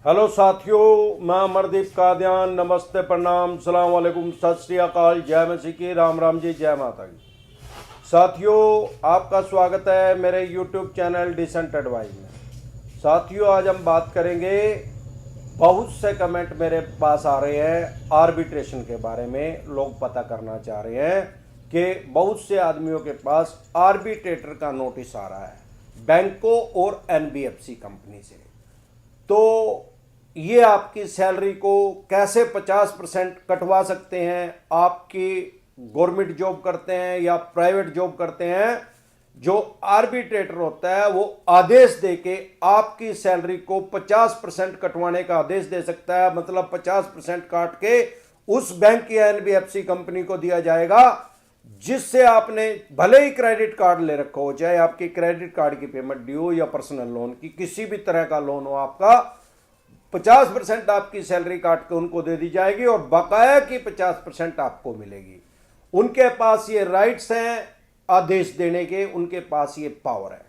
Hello साथियों, मैं अमरदीप कादियान। नमस्ते, प्रणाम, सलाम वालेकुम, सत श्री अकाल, जय मसीह की, राम राम जी, जय माता की। साथियों, आपका स्वागत है मेरे यूट्यूब चैनल डिसेंट एडवाइस में। साथियों, आज हम बात करेंगे, बहुत से कमेंट मेरे पास आ रहे हैं आर्बिट्रेशन के बारे में। लोग पता करना चाह रहे हैं कि बहुत से आदमियों के पास आर्बिट्रेटर का नोटिस आ रहा है बैंकों और एनबीएफसी कंपनी से। तो ये आपकी सैलरी को कैसे 50% कटवा सकते हैं। आपकी गवर्नमेंट जॉब करते हैं या प्राइवेट जॉब करते हैं, जो आर्बिट्रेटर होता है वो आदेश देके आपकी सैलरी को 50% कटवाने का आदेश दे सकता है। मतलब 50% काट के उस बैंक या एनबीएफसी कंपनी को दिया जाएगा जिससे आपने भले ही क्रेडिट कार्ड ले रखा हो, चाहे आपकी क्रेडिट कार्ड की पेमेंट ड्यू हो या पर्सनल लोन की, किसी भी तरह का लोन हो, आपका 50% आपकी सैलरी काट के उनको दे दी जाएगी और बकाया की 50% आपको मिलेगी। उनके पास ये राइट्स हैं आदेश देने के, उनके पास ये पावर है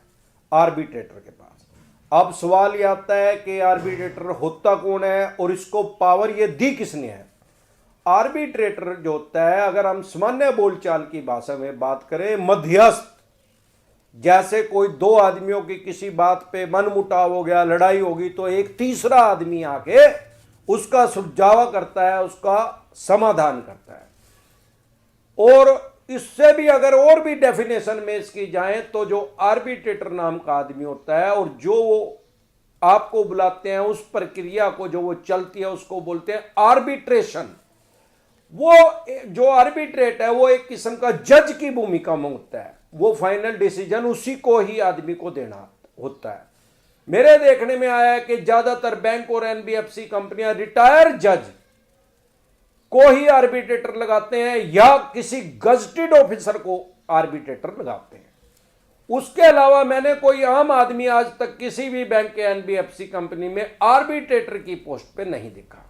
आर्बिट्रेटर के पास। अब सवाल ये आता है कि आर्बिट्रेटर होता कौन है और इसको पावर ये दी किसने है। आर्बिट्रेटर जो होता है, अगर हम सामान्य बोलचाल की भाषा में बात करें, मध्यस्थ। जैसे कोई दो आदमियों की किसी बात पे मनमुटाव हो गया, लड़ाई होगी, तो एक तीसरा आदमी आके उसका सुलझावा करता है, उसका समाधान करता है। और इससे भी अगर और भी डेफिनेशन में इसकी जाए तो जो आर्बिट्रेटर नाम का आदमी होता है और जो वो आपको बुलाते हैं, उस प्रक्रिया को जो वो चलती है उसको बोलते हैं आर्बिट्रेशन। वो जो आर्बिट्रेट है वो एक किस्म का जज की भूमिका में होता है। वो फाइनल डिसीजन उसी को ही आदमी को देना होता है। मेरे देखने में आया है कि ज्यादातर बैंक और एनबीएफसी कंपनियां रिटायर जज को ही आर्बिट्रेटर लगाते हैं या किसी गजटेड ऑफिसर को आर्बिट्रेटर लगाते हैं। उसके अलावा मैंने कोई आम आदमी आज तक किसी भी बैंक के एनबीएफसी कंपनी में आर्बिट्रेटर की पोस्ट पे नहीं देखा।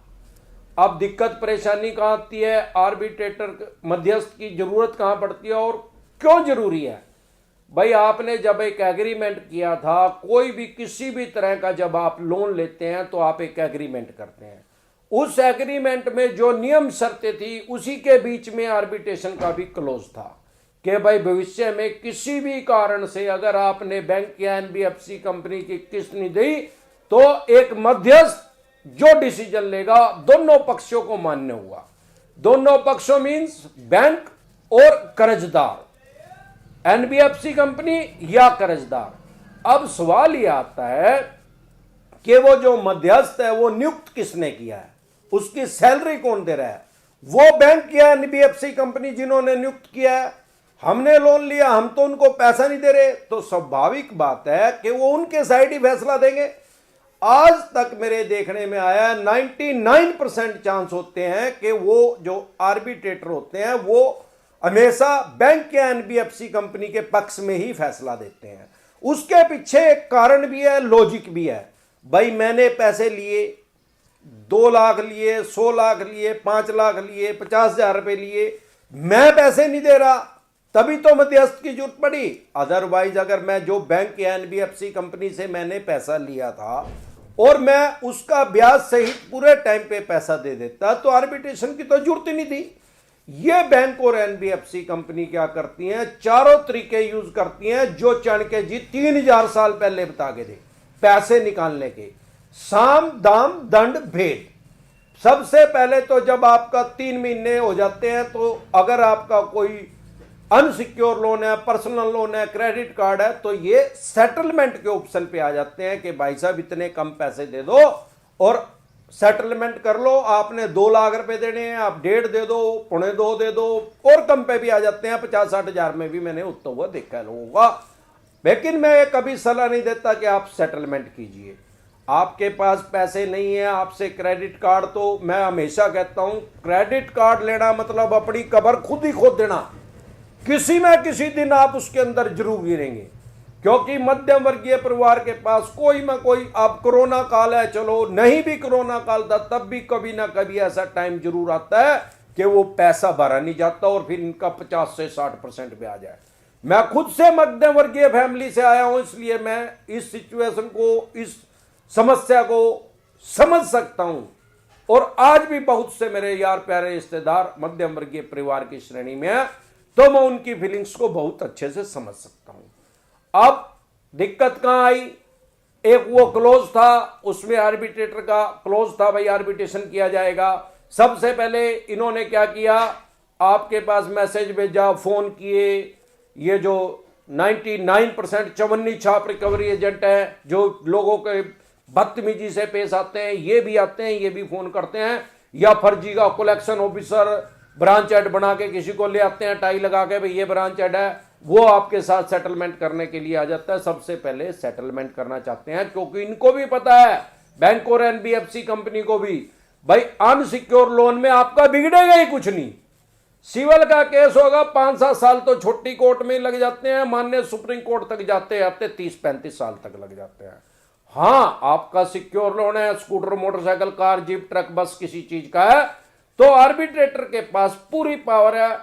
अब दिक्कत परेशानी कहां आती है, आर्बिट्रेटर मध्यस्थ की जरूरत कहां पड़ती है और क्यों जरूरी है। भाई, आपने जब एक एग्रीमेंट किया था, कोई भी किसी भी तरह का जब आप लोन लेते हैं तो आप एक एग्रीमेंट करते हैं। उस एग्रीमेंट में जो नियम शर्तें थी उसी के बीच में आर्बिट्रेशन का भी क्लोज था कि भाई भविष्य में किसी भी कारण से अगर आपने बैंक या एनबीएफसी कंपनी की किस्त नहीं दी तो एक मध्यस्थ जो डिसीजन लेगा दोनों पक्षों को मान्य हुआ। दोनों पक्षों मींस बैंक और कर्जदार, एनबीएफसी कंपनी या कर्जदार। अब सवाल यह आता है कि वो जो मध्यस्थ है वो नियुक्त किसने किया है, उसकी सैलरी कौन दे रहा है। वो बैंक या एनबीएफसी कंपनी जिन्होंने नियुक्त किया है। हमने लोन लिया, हम तो उनको पैसा नहीं दे रहे, तो स्वाभाविक बात है कि वो उनके साइड ही फैसला देंगे। आज तक मेरे देखने में आया 99% चांस होते हैं कि वो जो आर्बिट्रेटर होते हैं वो हमेशा बैंक या एनबीएफसी कंपनी के पक्ष में ही फैसला देते हैं। उसके पीछे एक कारण भी है, लॉजिक भी है। भाई, मैंने पैसे लिए, 2 लाख लिए, 100 लाख लिए, 5 लाख लिए, 50,000 रुपए लिए, मैं पैसे नहीं दे रहा, तभी तो मध्यस्थ की जरूरत पड़ी। अदरवाइज अगर मैं जो बैंक या एनबीएफसी कंपनी से मैंने पैसा लिया था और मैं उसका ब्याज सहित पूरे टाइम पे पैसा दे देता तो आर्बिट्रेशन की तो जरूरत ही नहीं थी। ये बैंक और एनबीएफसी कंपनी क्या करती हैं, चारों तरीके यूज करती हैं जो चाणक्य जी 3000 साल पहले बता के थे पैसे निकालने के। साम दाम दंड भेद। सबसे पहले तो जब आपका 3 महीने हो जाते हैं तो अगर आपका कोई अनसिक्योर लोन है, पर्सनल लोन है, क्रेडिट कार्ड है, तो ये सेटलमेंट के ऑप्शन पे आ जाते हैं कि भाई साहब इतने कम पैसे दे दो और सेटलमेंट कर लो। आपने 2 लाख रुपए देने हैं, आप 1.5 दे दो, 2.25 दे दो, और कम पे भी आ जाते हैं। 50-60 हजार में भी मैंने उतना हुआ देखा है लोगों का। लेकिन मैं कभी सलाह नहीं देता कि आप सेटलमेंट कीजिए। आपके पास पैसे नहीं है, आपसे क्रेडिट कार्ड, तो मैं हमेशा कहता हूं क्रेडिट कार्ड लेना मतलब अपनी कब्र खुद ही खोद देना। किसी न किसी दिन आप उसके अंदर जरूर गिरेंगे, क्योंकि मध्यम वर्गीय परिवार के पास कोई ना कोई, अब कोरोना काल है, चलो नहीं भी कोरोना काल था तब भी कभी ना कभी ऐसा टाइम जरूर आता है कि वो पैसा भरा नहीं जाता और फिर इनका 50 से 60% ब्याज है। मैं खुद से मध्यम वर्गीय फैमिली से आया हूं, इसलिए मैं इस सिचुएशन को, इस समस्या को समझ सकता हूं। और आज भी बहुत से मेरे यार प्यारे रिश्तेदार मध्यम वर्गीय परिवार की श्रेणी में है, तो मैं उनकी फीलिंग्स को बहुत अच्छे से समझ सकता हूं। अब दिक्कत कहां आई, एक वो क्लोज था, उसमें आर्बिट्रेटर का क्लोज था, भाई आर्बिट्रेशन किया जाएगा। सबसे पहले इन्होंने क्या किया, आपके पास मैसेज भेजा, फोन किए। ये जो 99% चवन्नी छाप रिकवरी एजेंट है, जो लोगों के बदतमीजी से पेश आते हैं, ये भी आते हैं, ये भी फोन करते हैं, या फर्जी का कलेक्शन ऑफिसर ब्रांच हेड बना के किसी को ले आते हैं, टाई लगा के भाई ये ब्रांच हेड है, वो आपके साथ सेटलमेंट करने के लिए आ जाता है। सबसे पहले सेटलमेंट करना चाहते हैं, क्योंकि इनको भी पता है, बैंक और एनबीएफसी कंपनी को भी, भाई अनसिक्योर लोन में आपका बिगड़ेगा ही कुछ नहीं। सिविल का केस होगा 5-7 साल तो छोटी कोर्ट में लग जाते हैं, माननीय सुप्रीम कोर्ट तक जाते आते 30-35 साल तक लग जाते हैं। हाँ, आपका सिक्योर लोन है, scooter, motorcycle, car, jeep, truck, बस, किसी चीज का है, तो आर्बिट्रेटर के पास पूरी पावर है।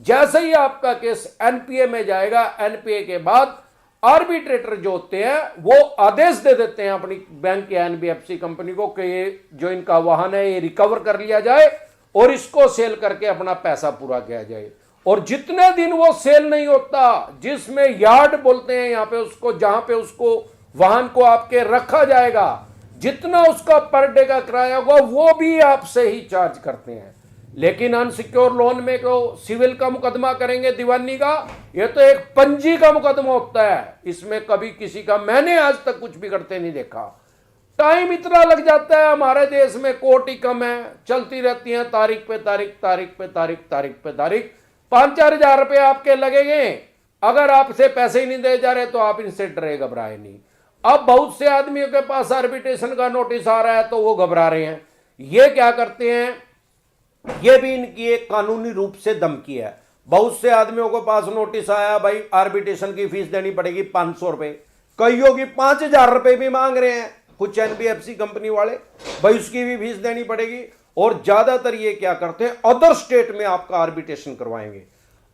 जैसे ही आपका केस एनपीए में जाएगा, एनपीए के बाद आर्बिट्रेटर जो होते हैं वो आदेश दे देते हैं अपनी बैंक या एनबीएफसी कंपनी को कि ये जो इनका वाहन है ये रिकवर कर लिया जाए और इसको सेल करके अपना पैसा पूरा किया जाए। और जितने दिन वो सेल नहीं होता, जिसमें यार्ड बोलते हैं यहाँ पे उसको, जहां पे उसको वाहन को आपके रखा जाएगा, जितना उसका पर डे का किराया होगा वो भी आपसे ही चार्ज करते हैं। लेकिन अनसिक्योर लोन में को सिविल का मुकदमा करेंगे, दीवानी का, ये तो एक पंजी का मुकदमा होता है। इसमें कभी किसी का मैंने आज तक कुछ भी करते नहीं देखा। टाइम इतना लग जाता है, हमारे देश में कोर्ट ही कम है, चलती रहती है तारीख पे तारीख, तारीख पे तारीख, तारीख पे तारीख। 5-4 हजार रुपये आपके लगेंगे, अगर आपसे पैसे ही नहीं दे जा रहे तो आप इनसे डरे घबराए नहीं। अब बहुत से आदमियों के पास आर्बिट्रेशन का नोटिस आ रहा है तो वो घबरा रहे हैं। ये क्या करते हैं, ये भी इनकी एक कानूनी रूप से धमकी है। बहुत से आदमियों को पास नोटिस आया, भाई आर्बिट्रेशन की फीस देनी पड़ेगी 500 रुपए, कईयों की 5,000 रुपए भी मांग रहे हैं कुछ एनबीएफसी कंपनी वाले, भाई उसकी भी फीस देनी पड़ेगी। और ज्यादातर ये क्या करते हैं, अदर स्टेट में आपका आर्बिट्रेशन करवाएंगे।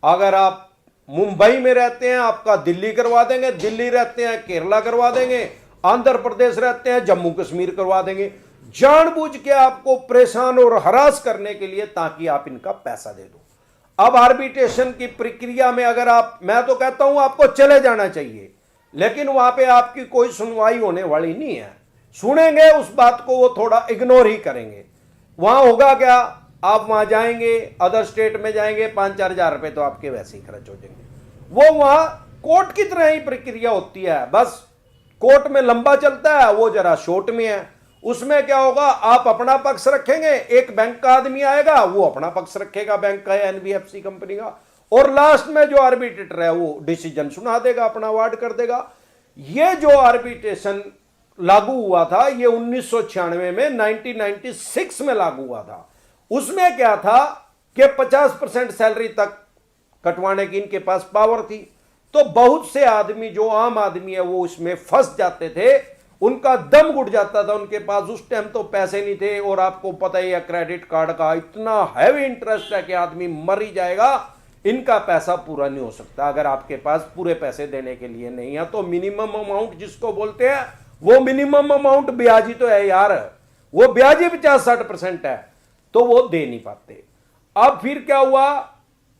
अगर आप मुंबई में रहते हैं आपका दिल्ली करवा देंगे, दिल्ली रहते हैं केरला करवा देंगे, आंध्र प्रदेश रहते हैं जम्मू कश्मीर करवा देंगे, जानबूझ के आपको परेशान और हरास करने के लिए, ताकि आप इनका पैसा दे दो। अब आर्बिट्रेशन की प्रक्रिया में अगर आप, मैं तो कहता हूं आपको चले जाना चाहिए, लेकिन वहां पे आपकी कोई सुनवाई होने वाली नहीं है। सुनेंगे उस बात को वो थोड़ा इग्नोर ही करेंगे। वहां होगा क्या, आप वहां जाएंगे, अदर स्टेट में जाएंगे, 5-4 हजार रुपए तो आपके वैसे ही खर्च हो जाएंगे। वो वहां कोर्ट की तरह ही प्रक्रिया होती है, बस कोर्ट में लंबा चलता है, वो जरा शॉर्ट में है। उसमें क्या होगा, आप अपना पक्ष रखेंगे, एक बैंक का आदमी आएगा वो अपना पक्ष रखेगा, बैंक का या एनबीएफसी कंपनी का, और लास्ट में जो आर्बिट्रेटर है वो डिसीजन सुना देगा, अपना अवार्ड कर देगा। ये जो आर्बिट्रेशन लागू हुआ था ये 1996 में, 1996 में लागू हुआ था। उसमें क्या था कि 50% सैलरी तक कटवाने की इनके पास पावर थी। तो बहुत से आदमी, जो आम आदमी है, वो इसमें फंस जाते थे, उनका दम घुट जाता था। उनके पास उस टाइम तो पैसे नहीं थे, और आपको पता ही है क्रेडिट कार्ड का इतना हैवी इंटरेस्ट है कि आदमी मर ही जाएगा, इनका पैसा पूरा नहीं हो सकता अगर आपके पास पूरे पैसे देने के लिए नहीं है। तो मिनिमम अमाउंट जिसको बोलते हैं, वो मिनिमम अमाउंट ब्याज ही तो है यार, वो ब्याज ही 50-60% है, तो वो दे नहीं पाते। अब फिर क्या हुआ,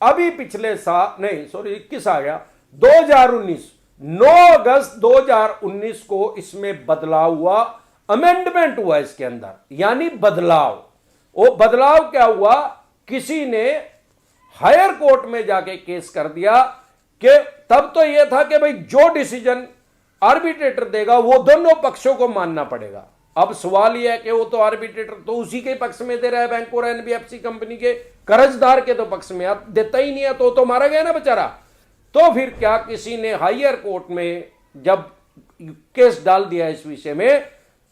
अभी पिछले साल, नहीं सॉरी 21 आ गया, 2019, 9 अगस्त 2019 को इसमें बदलाव हुआ, अमेंडमेंट हुआ इसके अंदर, यानी बदलाव। वो बदलाव क्या हुआ, किसी ने हायर कोर्ट में जाके केस कर दिया कि तब तो यह था कि भाई जो डिसीजन आर्बिट्रेटर देगा वो दोनों पक्षों को मानना पड़ेगा। अब सवाल यह है कि वो तो आर्बिट्रेटर तो उसी के पक्ष में दे रहा है, बैंक और एनबीएफसी कंपनी के कर्जदार के तो पक्ष में देता ही नहीं है, तो मारा गया ना बेचारा। तो फिर क्या, किसी ने हायर कोर्ट में जब केस डाल दिया इस विषय में,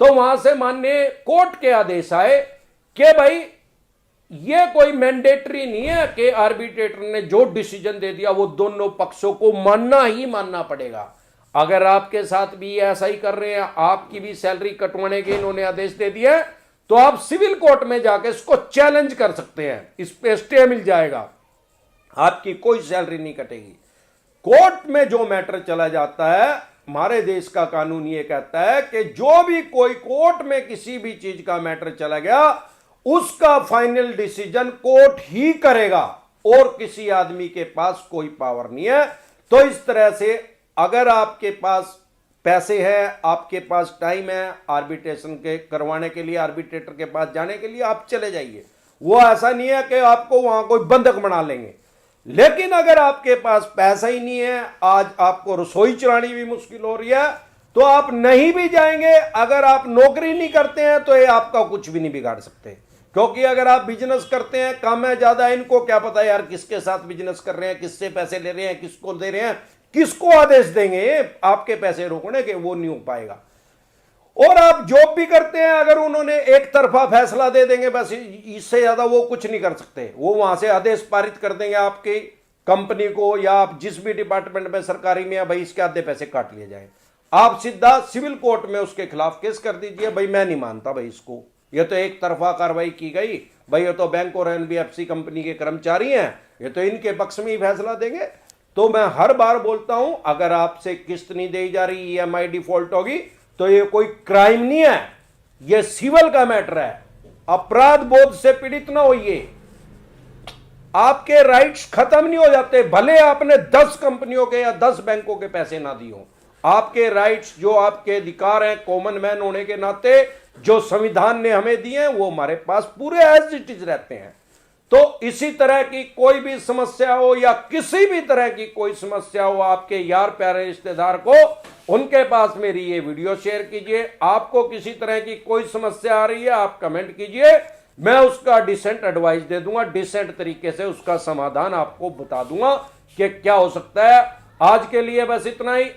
तो वहां से माननीय कोर्ट के आदेश आए कि भाई ये कोई मैंडेटरी नहीं है कि आर्बिट्रेटर ने जो डिसीजन दे दिया वो दोनों पक्षों को मानना ही मानना पड़ेगा। अगर आपके साथ भी ऐसा ही कर रहे हैं, आपकी भी सैलरी कटवाने के इन्होंने आदेश दे दिया, तो आप सिविल कोर्ट में जाके इसको चैलेंज कर सकते हैं, इस पे स्टे मिल जाएगा, आपकी कोई सैलरी नहीं कटेगी। कोर्ट में जो मैटर चला जाता है हमारे देश का कानून ये कहता है कि जो भी कोई कोर्ट में किसी भी चीज का मैटर चला गया उसका फाइनल डिसीजन कोर्ट ही करेगा और किसी आदमी के पास कोई पावर नहीं है। तो इस तरह से अगर आपके पास पैसे है, आपके पास टाइम है आर्बिट्रेशन के करवाने के लिए, आर्बिट्रेटर के पास जाने के लिए, आप चले जाइए। वो ऐसा नहीं है कि आपको वहां कोई बंधक बना लेंगे। लेकिन अगर आपके पास पैसा ही नहीं है, आज आपको रसोई चलानी भी मुश्किल हो रही है, तो आप नहीं भी जाएंगे। अगर आप नौकरी नहीं करते हैं तो ये आपका कुछ भी नहीं बिगाड़ सकते, क्योंकि अगर आप बिजनेस करते हैं, कम है ज्यादा, इनको क्या पता यार किसके साथ बिजनेस कर रहे हैं, किससे पैसे ले रहे हैं, किसको दे रहे हैं, किसको आदेश देंगे आपके पैसे रोकने के, वो नहीं हो पाएगा। और आप जॉब भी करते हैं, अगर उन्होंने एक तरफा फैसला दे देंगे बस, इससे ज्यादा वो कुछ नहीं कर सकते। वो वहां से आदेश पारित कर देंगे आपकी कंपनी को, या आप जिस भी डिपार्टमेंट में सरकारी में, या भाई इसके आधे पैसे काट लिए जाए। आप सीधा सिविल कोर्ट में उसके खिलाफ केस कर दीजिए, भाई मैं नहीं मानता भाई इसको, ये तो एक तरफा कार्रवाई की गई, भाई ये तो बैंक और एनबीएफसी कंपनी के कर्मचारी हैं, ये तो इनके पक्ष में ही फैसला देंगे। तो मैं हर बार बोलता हूं, अगर आपसे किस्त नहीं दी जा रही, ईएमआई डिफॉल्ट होगी, तो ये कोई क्राइम नहीं है, ये सिविल का मैटर है। अपराध बोध से पीड़ित ना होइए, आपके राइट्स खत्म नहीं हो जाते, भले आपने 10 कंपनियों के या 10 बैंकों के पैसे ना दिए हो। आपके राइट्स, जो आपके अधिकार हैं कॉमन मैन होने के नाते, जो संविधान ने हमें दिए हैं, वो हमारे पास पूरे एज इट इज रहते हैं। तो इसी तरह की कोई भी समस्या हो, या किसी भी तरह की कोई समस्या हो आपके यार प्यारे रिश्तेदार को, उनके पास मेरी ये वीडियो शेयर कीजिए। आपको किसी तरह की कोई समस्या आ रही है, आप कमेंट कीजिए, मैं उसका डिसेंट एडवाइस दे दूंगा, डिसेंट तरीके से उसका समाधान आपको बता दूंगा कि क्या हो सकता है। आज के लिए बस इतना ही।